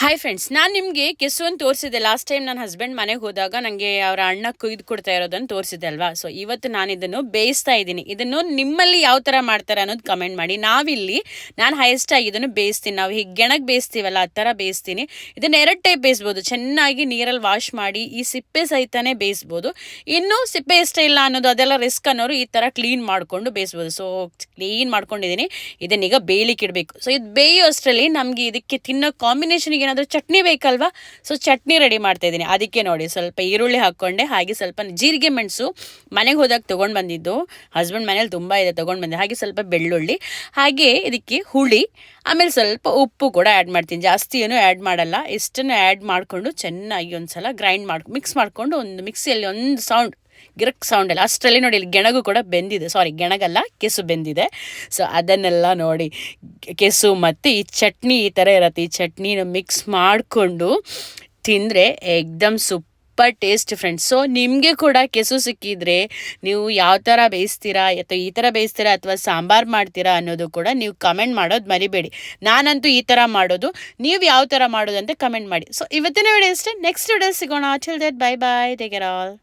Hi friends, ನಾನು ನಿಮಗೆ ಕೆಸುವನ್ನು ತೋರಿಸಿದೆ. ಲಾಸ್ಟ್ ಟೈಮ್ ನನ್ನ ಹಸ್ಬೆಂಡ್ ಮನೆಗೆ ಹೋದಾಗ ನನಗೆ ಅವರ ಅಣ್ಣ ಕುಯ್ದು ಕೊಡ್ತಾ ಇರೋದನ್ನು ತೋರಿಸಿದೆ ಅಲ್ವಾ. ಸೊ ಇವತ್ತು ನಾನು ಇದನ್ನು ಬೇಯಿಸ್ತಾ ಇದ್ದೀನಿ. ಇದನ್ನು ನಿಮ್ಮಲ್ಲಿ ಯಾವ ಥರ ಮಾಡ್ತಾರೆ ಅನ್ನೋದು ಕಮೆಂಟ್ ಮಾಡಿ. ನಾನು ಹೈಯೆಸ್ಟ್ ಆಗಿ ಇದನ್ನು ಬೇಯಿಸ್ತೀನಿ. ನಾವು ಹೀಗೆ ಗೆಣಗೆ ಬೇಯಿಸ್ತೀವಲ್ಲ ಆ ಥರ ಬೇಯಿಸ್ತೀನಿ. ಇದನ್ನು 2 ಟೈಪ್ ಬೇಯಿಸ್ಬೋದು. ಚೆನ್ನಾಗಿ ನೀರಲ್ಲಿ ವಾಶ್ ಮಾಡಿ ಈ ಸಿಪ್ಪೆ ಸಹಿತನೇ ಬೇಯಿಸ್ಬೋದು. ಇನ್ನೂ ಸಿಪ್ಪೆ ಇಷ್ಟ ಇಲ್ಲ ಅನ್ನೋದು ಅದೆಲ್ಲ ರಿಸ್ಕ್ ಅನ್ನೋರು ಈ ಥರ ಕ್ಲೀನ್ ಮಾಡಿಕೊಂಡು ಬೇಯಿಸ್ಬೋದು. ಸೊ ಕ್ಲೀನ್ ಮಾಡ್ಕೊಂಡಿದ್ದೀನಿ. ಇದನ್ನೀಗ ಬೇಯಲಿಕ್ಕೆ ಇಡಬೇಕು. ಸೊ ಇದು ಬೇಯೋ ಅಷ್ಟರಲ್ಲಿ ನಮಗೆ ಇದಕ್ಕೆ ತಿನ್ನೋ ಕಾಂಬಿನೇಷನ್ಗೆ ಏನಾದರೂ ಚಟ್ನಿ ಬೇಕಲ್ವಾ. ಸೊ ಚಟ್ನಿ ರೆಡಿ ಮಾಡ್ತಾ ಇದ್ದೀನಿ. ಅದಕ್ಕೆ ನೋಡಿ ಸ್ವಲ್ಪ ಈರುಳ್ಳಿ ಹಾಕ್ಕೊಂಡೆ, ಹಾಗೆ ಸ್ವಲ್ಪ ಜೀರಿಗೆ ಮೆಣಸು ಮನೆಗೆ ಹೋದಾಗ ತೊಗೊಂಡು ಬಂದಿದ್ದು. ಹಸ್ಬೆಂಡ್ ಮನೇಲಿ ತುಂಬ ಇದೆ, ತೊಗೊಂಡು ಬಂದೆ. ಹಾಗೆ ಸ್ವಲ್ಪ ಬೆಳ್ಳುಳ್ಳಿ, ಹಾಗೆ ಇದಕ್ಕೆ ಹುಳಿ, ಆಮೇಲೆ ಸ್ವಲ್ಪ ಉಪ್ಪು ಕೂಡ ಆ್ಯಡ್ ಮಾಡ್ತೀನಿ. ಜಾಸ್ತಿ ಏನೂ ಆ್ಯಡ್ ಮಾಡಲ್ಲ. ಇಷ್ಟನ್ನು ಆ್ಯಡ್ ಮಾಡಿಕೊಂಡು ಚೆನ್ನಾಗಿ ಒಂದು ಸಲ ಮಿಕ್ಸ್ ಮಾಡಿಕೊಂಡು ಒಂದು ಮಿಕ್ಸಿಯಲ್ಲಿ ಒಂದು ಸೌಂಡ್ ಗಿರಕ್ ಸೌಂಡ್ ಎಲ್ಲ ಅಷ್ಟರಲ್ಲಿ ನೋಡಿ. ಇಲ್ಲಿ ಗೆಣಗು ಕೂಡ ಬೆಂದಿದೆ. ಸಾರಿ, ಗೆಣಗಲ್ಲ, ಕೆಸು ಬೆಂದಿದೆ. ಸೊ ಅದನ್ನೆಲ್ಲ ನೋಡಿ, ಕೆಸು ಮತ್ತು ಈ ಚಟ್ನಿ ಈ ಥರ ಇರತ್ತೆ. ಈ ಚಟ್ನಿನ ಮಿಕ್ಸ್ ಮಾಡಿಕೊಂಡು ತಿಂದರೆ ಎಕ್ದಮ್ ಸೂಪರ್ ಟೇಸ್ಟ್ ಫ್ರೆಂಡ್ಸ್. ಸೊ ನಿಮಗೆ ಕೂಡ ಕೆಸು ಸಿಕ್ಕಿದ್ರೆ ನೀವು ಯಾವ ಥರ ಬೇಯಿಸ್ತೀರಾ, ಅಥವಾ ಈ ಥರ ಬೇಯಿಸ್ತೀರಾ ಅಥವಾ ಸಾಂಬಾರು ಮಾಡ್ತೀರಾ ಅನ್ನೋದು ಕೂಡ ನೀವು ಕಮೆಂಟ್ ಮಾಡೋದು ಮರಿಬೇಡಿ. ನಾನಂತೂ ಈ ಥರ ಮಾಡೋದು. ನೀವು ಯಾವ ಥರ ಮಾಡೋದು ಅಂತ ಕಮೆಂಟ್ ಮಾಡಿ. ಸೊ ಇವತ್ತಿನ ವಿಡಿಯೋ ಇಷ್ಟೇ. ನೆಕ್ಸ್ಟ್ ವಿಡಿಯೋ ಸಿಗೋಣ. Till that, bye bye, take care all.